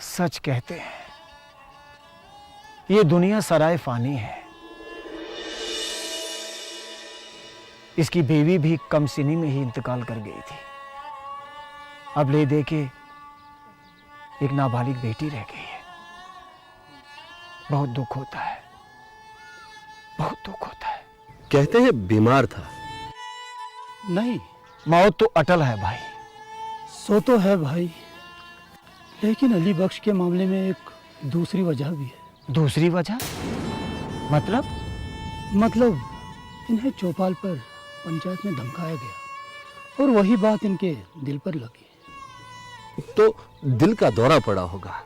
सच कहते हैं, ये दुनिया सराय फानी है। इसकी बीवी भी कम सिनी में ही इंतकाल कर गई थी। अब ले दे के एक नाबालिग बेटी रह गई है। बहुत दुख होता है, बहुत दुख होता है। कहते हैं बीमार था। नहीं, मौत तो अटल है भाई। सो तो है भाई, लेकिन अली बख्श के मामले में एक दूसरी वजह भी है। दूसरी वजह? मतलब इन्हें चौपाल पर पंचायत में धमकाया गया और वही बात इनके दिल पर लगी। तो दिल का दौरा पड़ा होगा।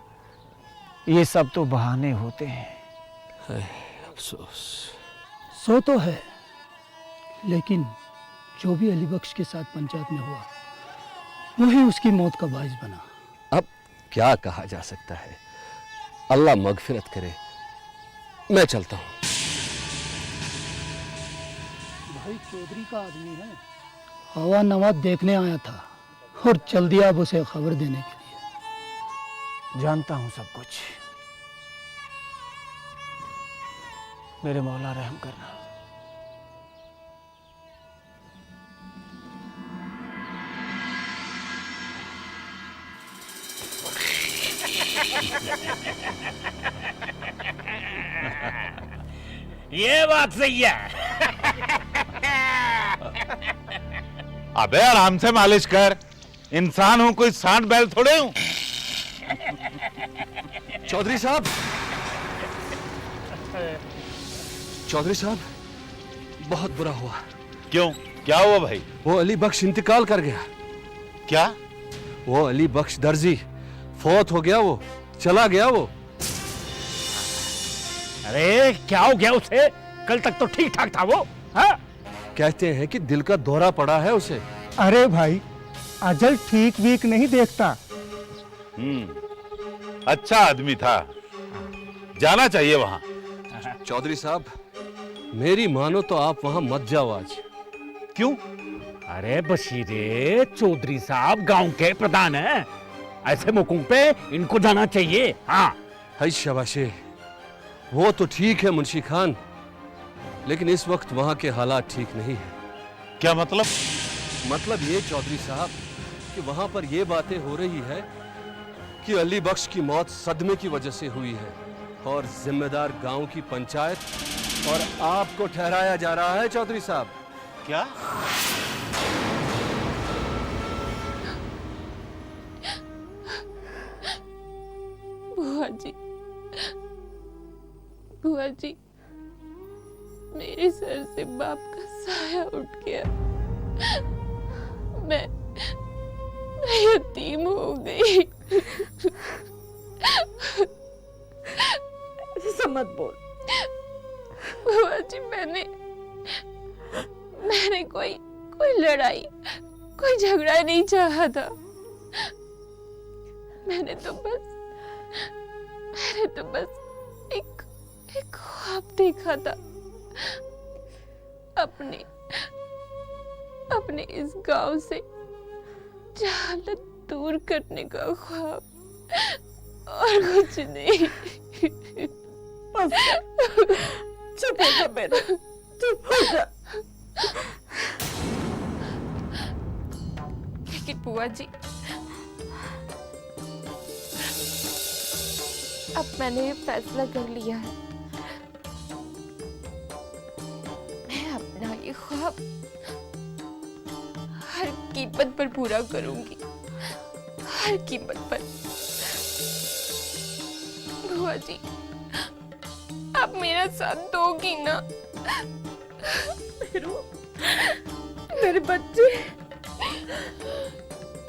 ये सब तो बहाने होते हैं। अफसोस। सो तो है, लेकिन जो भी अली बख्श के साथ पंचायत में हुआ वही उसकी मौत का बाइस बना। अब क्या कहा जा सकता है। अल्लाह मगफिरत करे। मैं चलता हूं। भाई चौधरी का आदमी है, हवा नवा देखने आया था और चल दिया अब उसे खबर देने के लिए। जानता हूं सब कुछ। मेरे मौला रहम करना। ये बात सही है। अबे आराम से मालिश कर। इंसान हूं, कोई सांड बैल थोड़े हूं। चौधरी साहब, चौधरी साहब, बहुत बुरा हुआ। क्यों, क्या हुआ भाई? वो अली बख्श इंतकाल कर गया। क्या? वो अली बख्श दर्जी फौत हो गया। वो चला गया। वो अरे क्या हो गया उसे? कल तक तो ठीक ठाक था वो। हाँ? कहते हैं कि दिल का दौरा पड़ा है उसे। अरे भाई, अजल ठीक वीक नहीं देखता। अच्छा आदमी था, जाना चाहिए वहां। चौधरी साहब, मेरी मानो तो आप वहां मत जाओ आज। क्यों? अरे बशीरे, चौधरी साहब गांव के प्रधान हैं। ऐसे मौकों पे इनको जाना चाहिए। हाँ। है शाबाशे, वो तो ठीक है मुंशी खान, लेकिन इस वक्त वहां के हालात ठीक नहीं है। क्या मतलब? मतलब ये चौधरी साहब कि वहां पर ये बातें हो रही है कि अली बख्श की मौत सदमे की वजह से हुई है और जिम्मेदार गांव की पंचायत और आपको ठहराया जा रहा है। चौधरी साहब, क्या? बुआ जी, मेरे सर से बाप का साया उठ गया। मैं यतीम हो गई। ऐसा मत बोल। बुआ जी, मैंने कोई लड़ाई, कोई झगड़ा नहीं चाहा था। मैंने तो बस एक ख्वाब देखा था। अपने इस गांव से जहालत दूर करने का ख्वाब, और कुछ नहीं। बस चुप हो जा बेटा, चुप हो जा। लेकिन बुआ जी, अब मैंने ये फैसला कर लिया है। मैं अपना ये ख्वाब हर कीमत पर पूरा करूंगी, हर कीमत पर। बुआ जी, आप मेरा साथ दोगी ना? मेरे बच्चे,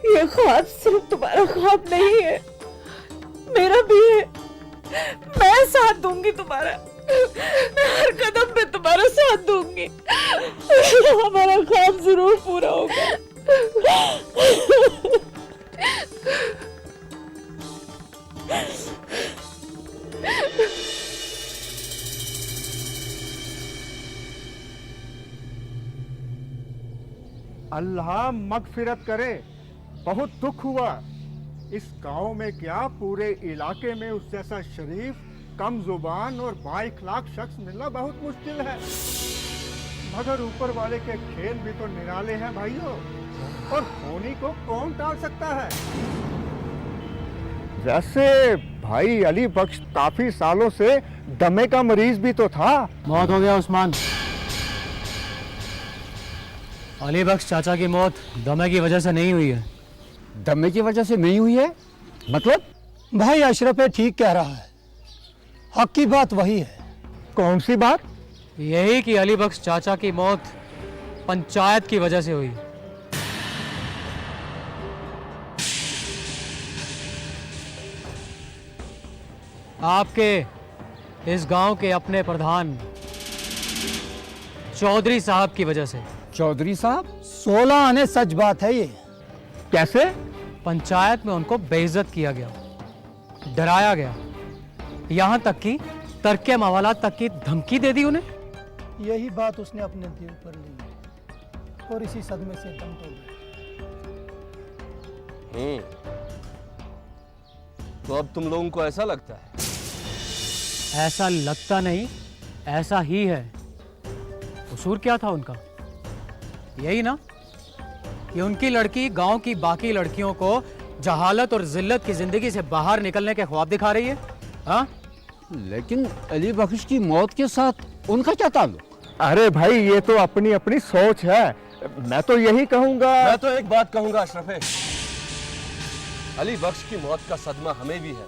ये ख्वाब सिर्फ तुम्हारा ख्वाब नहीं है, मेरा भी है। मैं साथ दूंगी तुम्हारा, हर कदम पे तुम्हारा साथ दूंगी। हमारा ख्वाब जरूर पूरा होगा। अल्लाह मगफिरत करे। बहुत दुख हुआ। इस गांव में क्या पूरे इलाके में उस जैसा शरीफ, कम जुबान और बाइखलाक शख्स मिलना बहुत मुश्किल है। मगर ऊपर वाले के खेल भी तो निराले हैं भाइयों, और होनी को कौन टाल सकता है। वैसे भाई अली बख्श काफी सालों से दमे का मरीज भी तो था। मौत हो गया उस्मान। अली बख्श चाचा की मौत दमे की वजह से नहीं हुई है। दमे की वजह से नहीं हुई है मतलब? भाई अशरफ ठीक कह रहा है, हक की बात वही है। कौन सी बात? यही कि अली बख्श चाचा की मौत पंचायत की वजह से हुई। आपके इस गांव के अपने प्रधान चौधरी साहब की वजह से। चौधरी साहब? 16 आने सच बात है ये। कैसे? पंचायत में उनको बेइज्जत किया गया, डराया गया, यहाँ तक कि तर्क मामला तक की धमकी दे दी उन्हें। यही बात उसने अपने दिल पर ली और इसी सदमे से दम तोड़ दिया। तो अब तुम लोगों को ऐसा लगता है? ऐसा लगता नहीं, ऐसा ही है। कसूर क्या था उनका? यही ना कि उनकी लड़की गांव की बाकी लड़कियों को जहालत और जिल्लत की जिंदगी से बाहर निकलने के ख्वाब दिखा रही है। हाँ, लेकिन अली बख्श की मौत के साथ उनका क्या ताल्लुक? अरे भाई ये तो अपनी अपनी सोच है। मैं तो यही कहूंगा। मैं तो एक बात कहूंगा अशरफे, अली बख्श की मौत का सदमा हमें भी है,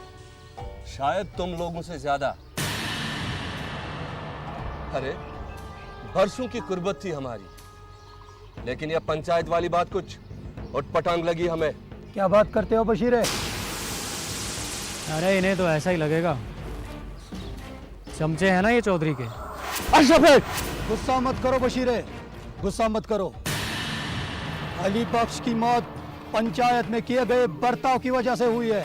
शायद तुम लोगों से ज्यादा। अरे बरसों की कुर्बत थी हमारी, लेकिन यह पंचायत वाली बात कुछ उटपटांग लगी हमें। क्या बात करते हो बशीरे? अरे इन्हें तो ऐसा ही लगेगा, चमचे हैं ना ये चौधरी के। अशरफ गुस्सा मत करो बशीरे, गुस्सा मत करो। अली बख्श की मौत पंचायत में किए गए बर्ताव की वजह से हुई है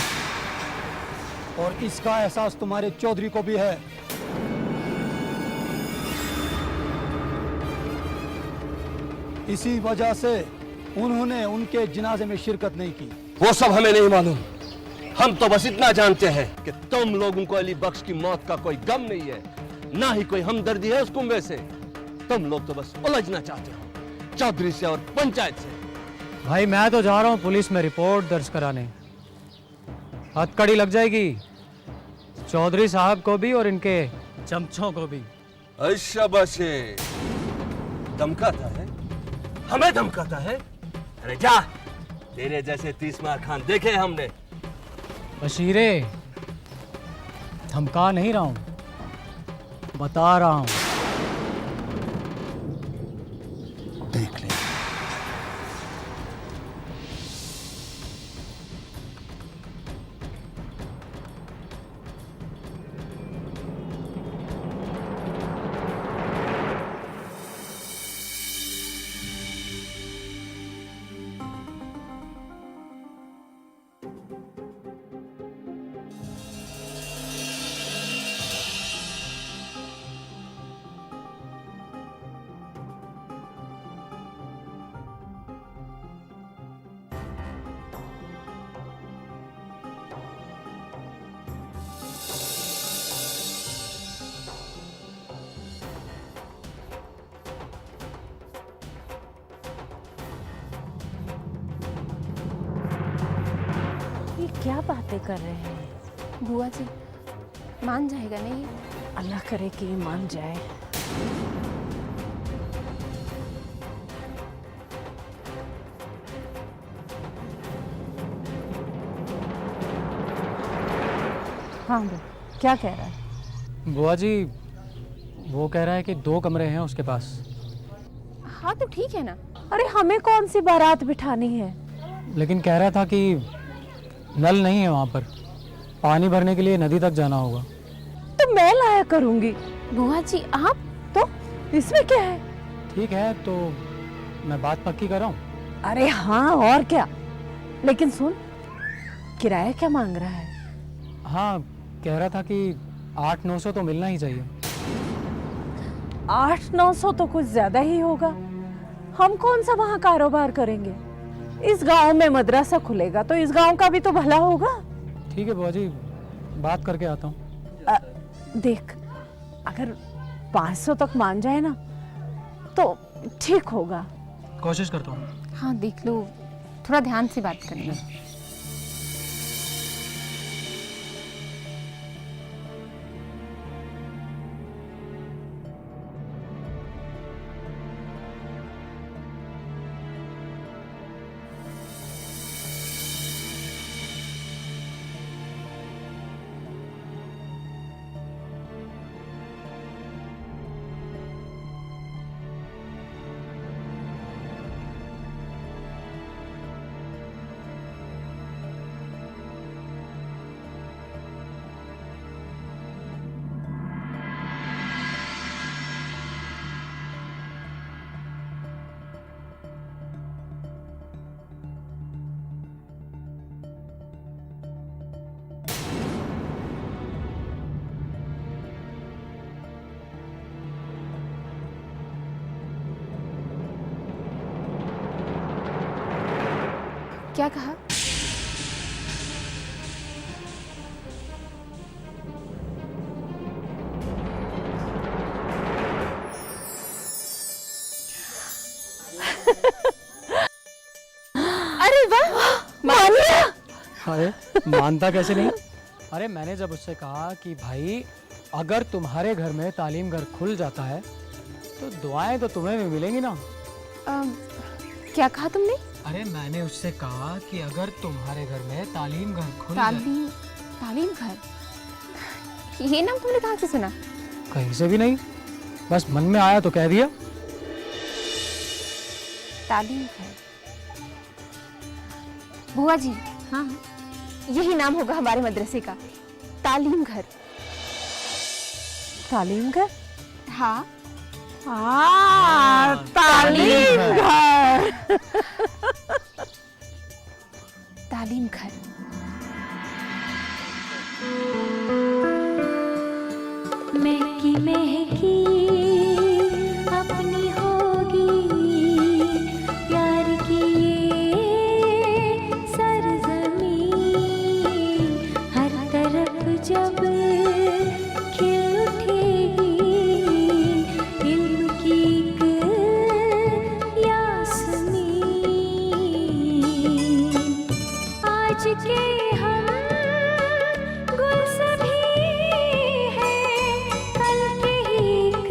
और इसका एहसास तुम्हारे चौधरी को भी है। इसी वजह से उन्होंने उनके जनाजे में शिरकत नहीं की। वो सब हमें नहीं मालूम, हम तो बस इतना जानते हैं कि तुम लोगों को अली बख्श की मौत का कोई गम नहीं है, ना ही कोई हमदर्दी है उस कुंबे से। तुम लोग तो बस उलझना चाहते हो चौधरी से और पंचायत से। भाई मैं तो जा रहा हूँ पुलिस में रिपोर्ट दर्ज कराने। हथकड़ी लग जाएगी चौधरी साहब को भी और इनके चमचों को भी। अच्छा बसे धमकाता है, हमें धमकाता है? अरे जा, तेरे जैसे 30 मार खान देखे हमने। बशीरे धमका नहीं रहा हूँ, बता रहा हूँ। देख ले। ये क्या बातें कर रहे हैं? बुआ जी मान जाएगा नहीं? अल्लाह करे कि ये मान जाए। हाँ वो क्या कह रहा है? बुआ जी वो कह रहा है कि 2 कमरे हैं उसके पास। हाँ तो ठीक है ना, अरे हमें कौन सी बारात बिठानी है? लेकिन कह रहा था कि नल नहीं है वहाँ पर, पानी भरने के लिए नदी तक जाना होगा। तो मैं लाया करूंगी। बुआ जी आप तो, इसमें क्या है? ठीक है तो मैं बात पक्की कर रहा हूँ। अरे हाँ और क्या, लेकिन सुन किराया क्या मांग रहा है? हाँ कह रहा था कि 800-900 तो मिलना ही चाहिए। 800-900 तो कुछ ज्यादा ही होगा। हम कौन सा वहाँ कारोबार करेंगे? इस गांव में मदरसा खुलेगा तो इस गांव का भी तो भला होगा। ठीक है बुआ जी, बात करके आता हूँ। देख, अगर 500 तक मान जाए ना तो ठीक होगा। कोशिश करता हूँ। हाँ देख लो, थोड़ा ध्यान से बात करना। क्या कहा? अरे वाह, मान लिया। अरे मानता कैसे नहीं? अरे मैंने जब उससे कहा कि भाई अगर तुम्हारे घर में तालीम घर खुल जाता है तो दुआएं तो तुम्हें भी मिलेंगी ना। क्या कहा तुमने? अरे मैंने उससे कहा कि अगर तुम्हारे घर में तालीम घर खुल तालीम घर, ये नाम तुमने कहाँ से सुना? कहीं से भी नहीं, बस मन में आया तो कह दिया। तालीम घर। बुआ जी, हाँ यही नाम होगा हमारे मदरसे का, तालीम घर। तालीम घर? हाँ तालीम घर। तालीम घर। महकी महकी अपनी होगी प्यार की ये सरजमीं, हर तरफ जब खिल उठेगी इल्म की एक यासमीं। आज के हम गुल सभी हैं, कल के एक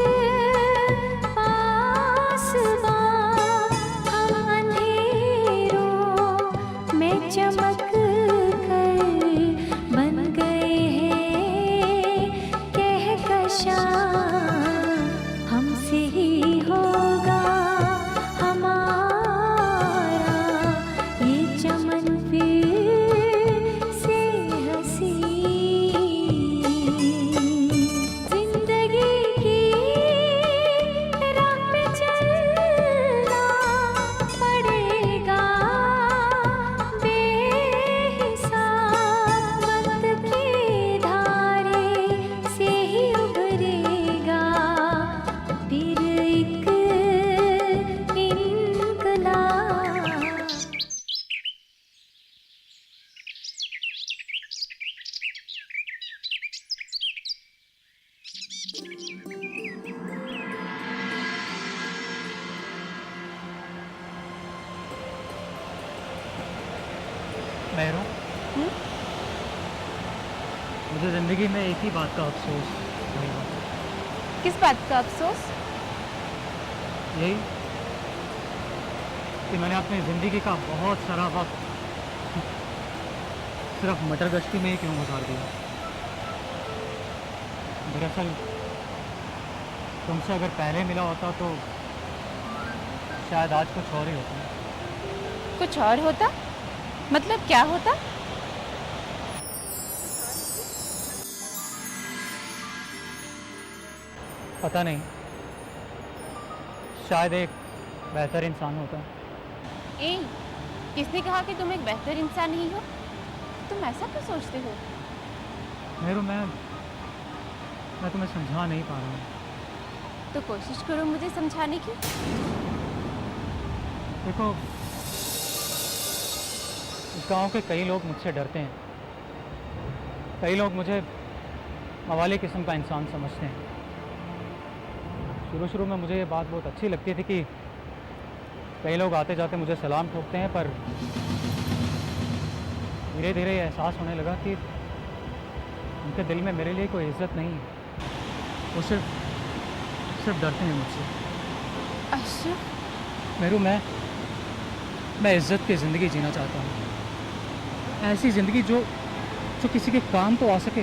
पासबां। हम अंधेरों में चमक कर बन गए हैं कहकशां। हमसे ही होगा हमारा ये चमन फिर से हंसी। जिंदगी की राह पे चलना पड़ेगा बेहिसाब, वक्त की धारे से ही उभरेगा फिर एक इनकलाब। मेहरों, मुझे जिंदगी में एक ही बात का अफसोस, वही बात, किस बात का अफसोस? यही कि मैंने अपनी जिंदगी का बहुत सारा वक्त सिर्फ मटर गश्ती में ही क्यों गुजार दिया। दरअसल तुमसे अगर पहले मिला होता तो शायद आज कुछ और ही होता। कुछ और होता? मतलब क्या होता? पता नहीं, शायद एक बेहतर इंसान होता। ए, किसने कहा कि तुम एक बेहतर इंसान नहीं हो? तुम ऐसा क्यों सोचते हो? मेरू, मैं तुम्हें समझा नहीं पा रहा हूँ। तो कोशिश करो मुझे समझाने की। देखो, इस गांव के कई लोग मुझसे डरते हैं, कई लोग मुझे मवाली किस्म का इंसान समझते हैं। शुरू में मुझे ये बात बहुत अच्छी लगती थी कि कई लोग आते जाते मुझे सलाम ठोकते हैं, पर धीरे धीरे ये एहसास होने लगा कि उनके दिल में मेरे लिए कोई इज्जत नहीं है। वो सिर्फ डरते हैं मुझसे। अशरफ, मेरू, मैं इज्जत की ज़िंदगी जीना चाहता हूँ। ऐसी ज़िंदगी जो किसी के काम तो आ सके,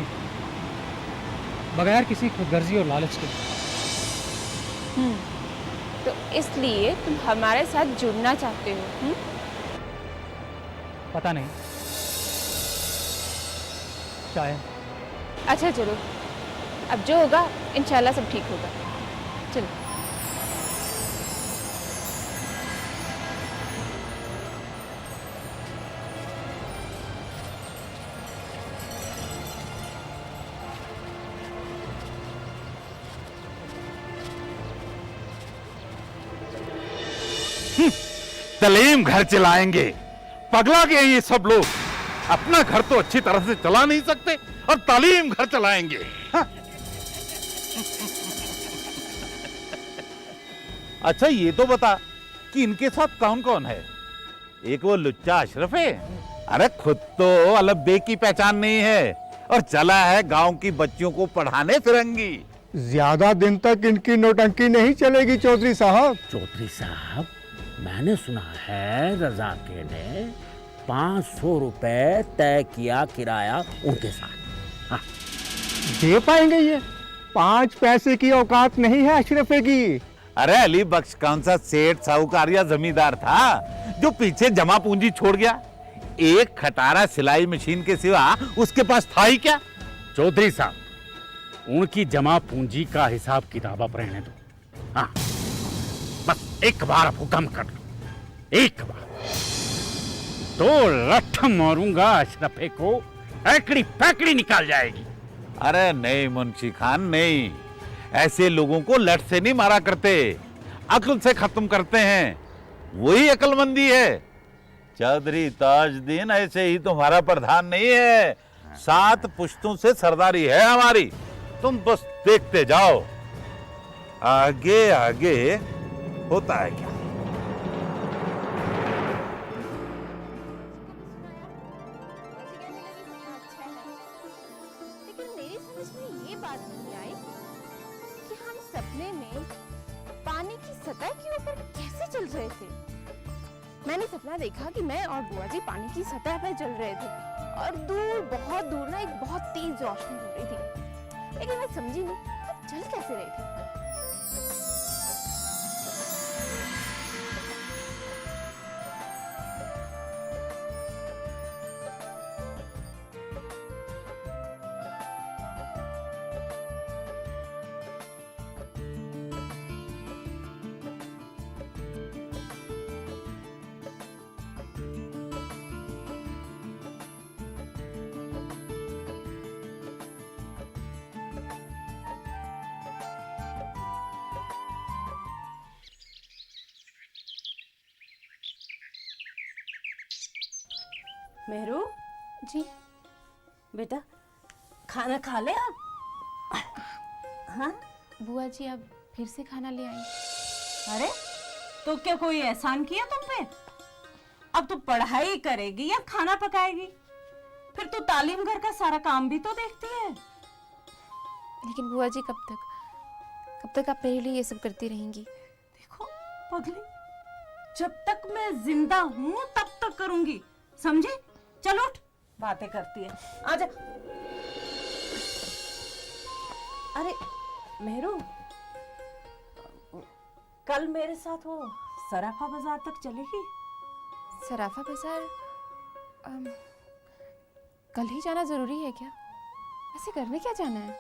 बगैर किसी खुदगर्जी और लालच के। तो इसलिए तुम हमारे साथ जुड़ना चाहते हो? पता नहीं, शायद। अच्छा चलो, अब जो होगा इंशाल्लाह सब ठीक होगा। चलो। तलीम घर चलाएंगे, पगला गए ये सब लोग। अपना घर तो अच्छी तरह से चला नहीं सकते और तालीम घर चलाएंगे। हाँ। अच्छा ये तो बता कि इनके साथ कौन कौन है? एक वो लुच्चा अशरफ है, अरे खुद तो अलग की पहचान नहीं है और चला है गांव की बच्चियों को पढ़ाने फिरंगी। ज्यादा दिन तक इनकी नौटंकी नहीं चलेगी चौधरी साहब। चौधरी साहब, मैंने सुना है रजाके ने 500 रुपए तय किया किराया उनके साथ। हाँ। दे पाएंगे ये? 5 पैसे की औकात नहीं है अशरफे की। अरे अली बख्श कौन सा सेठ साहूकार या जमींदार था जो पीछे जमा पूंजी छोड़ गया? एक खटारा सिलाई मशीन के सिवा उसके पास था ही क्या? चौधरी साहब, उनकी जमा पूंजी का हिसाब किताब आप रहने दो। हाँ, बस एक बार आप हुक्म कर लो, एक बार। 2 लठ मारूंगा अशरफे को, एकड़ी पैकड़ी निकाल जाएगी। अरे नहीं मुंशी खान, नहीं, ऐसे लोगों को लठ से नहीं मारा करते, अक्ल से खत्म करते हैं। वही अक्लमंदी है। चौधरी ताजुद्दीन ऐसे ही तुम्हारा प्रधान नहीं है, 7 पुश्तों से सरदारी है हमारी। तुम बस देखते जाओ आगे आगे होता है क्या। लेकिन मेरी समझ में ये बात नहीं आई कि हम सपने में पानी की सतह के ऊपर कैसे चल रहे थे। मैंने सपना देखा कि मैं और बुआ जी पानी की सतह पर चल रहे थे और दूर, बहुत दूर ना एक बहुत तेज रोशनी हो रही थी, लेकिन मैं समझी नहीं हम चल कैसे रहे थे। मेहरू, जी बेटा खाना खा ले आप। हाँ? बुआ जी अब फिर से खाना ले आई। अरे तो क्या कोई एहसान किया तुम पे? अब तो पढ़ाई करेगी या खाना पकाएगी? फिर तो तालीम घर का सारा काम भी तो देखती है। लेकिन बुआ जी कब तक आप मेरे लिए ये सब करती रहेंगी? देखो पगली, जब तक मैं जिंदा हूँ तब तक करूंगी, समझे? चलो उठ, बातें करती है, आजा। अरे मेहरू, कल मेरे साथ वो सराफा बाजार तक चलेगी? सराफा बाजार कल ही जाना जरूरी है क्या? ऐसे करने क्या जाना है?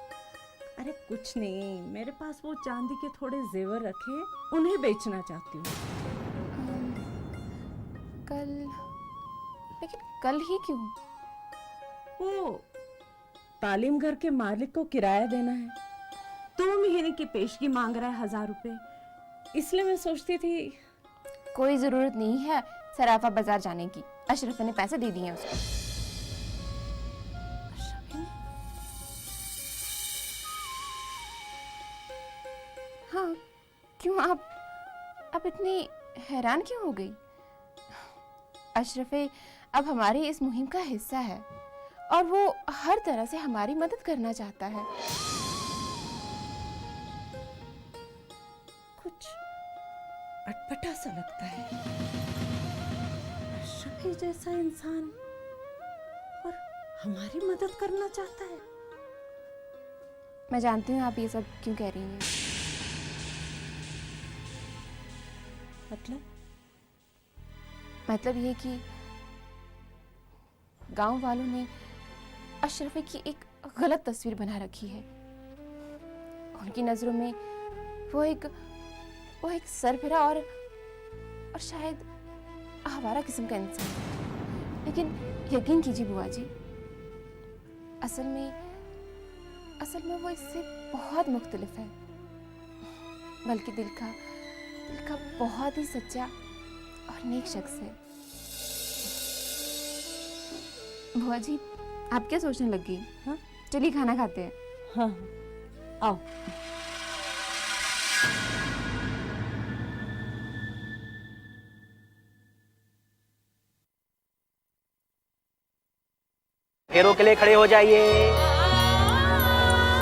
अरे कुछ नहीं, मेरे पास वो चांदी के थोड़े जेवर रखे, उन्हें बेचना चाहती हूँ। लेकिन कल ही क्यों? वो तालीम घर के मालिक को किराया देना है, 2 महीने की पेशगी मांग रहा है 1000 रुपए, इसलिए मैं सोचती थी। कोई जरूरत नहीं है सराफा बाजार जाने की। अशरफ ने पैसे दे दिए हैं उसको। अशरफ ने? हाँ, क्यों आप इतनी हैरान क्यों हो गई? अशरफ अब हमारी इस मुहिम का हिस्सा है और वो हर तरह से हमारी मदद करना चाहता है। कुछ अटपटा सा लगता है। अशरफ जैसा इंसान और हमारी मदद करना चाहता है। मैं जानती हूँ आप ये सब क्यों कह रही हैं। मतलब ये कि गांव वालों ने अशरफ की एक गलत तस्वीर बना रखी है। उनकी नजरों में वो एक सरफिरा और शायद आवारा किस्म का इंसान है। लेकिन यकीन कीजिए बुआ जी, असल में वो इससे बहुत मुख्तलिफ है, बल्कि दिल का बहुत ही सच्चा और नेक शख्स है। बुआ जी, आप क्या सोचने लग गई? हाँ, चलिए खाना खाते हैं। हाँ, आओ। फेरों के लिए खड़े हो जाइए।